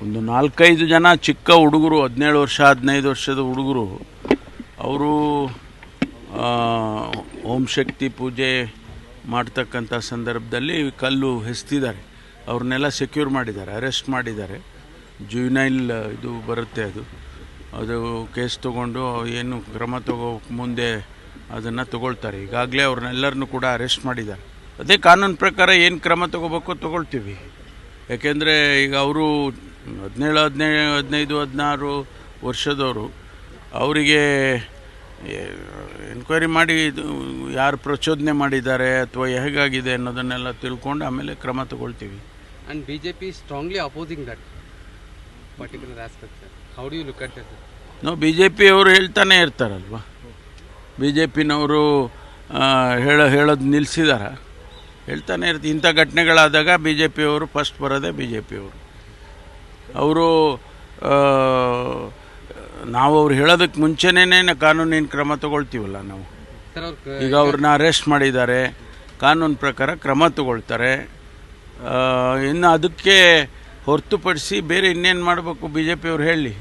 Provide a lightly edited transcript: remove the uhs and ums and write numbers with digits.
ಒಂದು 4-5 ಜನ ಚಿಕ್ಕ ಹುಡುಗರು 17 ವರ್ಷ 15 ವರ್ಷದ ಹುಡುಗರು ಅವರು ಓಂ ಶಕ್ತಿ ಪೂಜೆ ಮಾಡ್ತಕ್ಕಂಥ ಸಂದರ್ಭದಲ್ಲಿ ಕಲ್ಲು ಎಸೆದಿದ್ದಾರೆ. ಅವ್ರನ್ನೆಲ್ಲ ಸೆಕ್ಯೂರ್ ಮಾಡಿದ್ದಾರೆ, ಅರೆಸ್ಟ್ ಮಾಡಿದ್ದಾರೆ. ಜುವೆನೈಲ್ ಇದು ಬರುತ್ತೆ, ಅದು ಕೇಸ್ ತೊಗೊಂಡು ಏನು ಕ್ರಮ ಮುಂದೆ ಅದನ್ನು ತಗೊಳ್ತಾರೆ. ಈಗಾಗಲೇ ಅವ್ರನ್ನೆಲ್ಲರನ್ನೂ ಕೂಡ ಅರೆಸ್ಟ್ ಮಾಡಿದ್ದಾರೆ. ಅದೇ ಕಾನೂನು ಪ್ರಕಾರ ಏನು ಕ್ರಮ ತಗೋಬೇಕು ತಗೊಳ್ತೀವಿ. ಯಾಕೆಂದರೆ ಈಗ ಅವರು 17, 15, 16 ವರ್ಷದವರು, ಅವರಿಗೆ ಎನ್ಕ್ವೈರಿ ಮಾಡಿ ಯಾರು ಪ್ರಚೋದನೆ ಮಾಡಿದ್ದಾರೆ ಅಥವಾ ಹೇಗಾಗಿದೆ ಅನ್ನೋದನ್ನೆಲ್ಲ ತಿಳ್ಕೊಂಡು ಆಮೇಲೆ ಕ್ರಮ ತಗೊಳ್ತೀವಿ. And BJP is strongly opposing that particular aspect, sir. How do you look at it? ನಾವು BJP ಅವರು ಹೇಳ್ತಾನೆ ಇರ್ತಾರಲ್ವ, BJPನವರು ಹೇಳೋದು ನಿಲ್ಲಿಸಿದಾರ, ಹೇಳ್ತಾನೆ ಇರ್ತೀವಿ. ಇಂಥ ಘಟನೆಗಳಾದಾಗ BJP ಅವರು ಫಸ್ಟ್ ಬರೋದೇ BJP ಅವರು ನಾವು ಅವ್ರು ಹೇಳೋದಕ್ಕೆ ಮುಂಚೆನೇ ಕಾನೂನಿನ ಕ್ರಮ ತಗೊಳ್ತೀವಲ್ಲ ನಾವು. ಈಗ ಅವ್ರನ್ನ ಅರೆಸ್ಟ್ ಮಾಡಿದ್ದಾರೆ, ಕಾನೂನು ಪ್ರಕಾರ ಕ್ರಮ ತಗೊಳ್ತಾರೆ. ಇನ್ನು ಅದಕ್ಕೆ ಹೊರತುಪಡಿಸಿ ಬೇರೆ ಇನ್ನೇನು ಮಾಡಬೇಕು BJP ಅವ್ರು ಹೇಳಿ.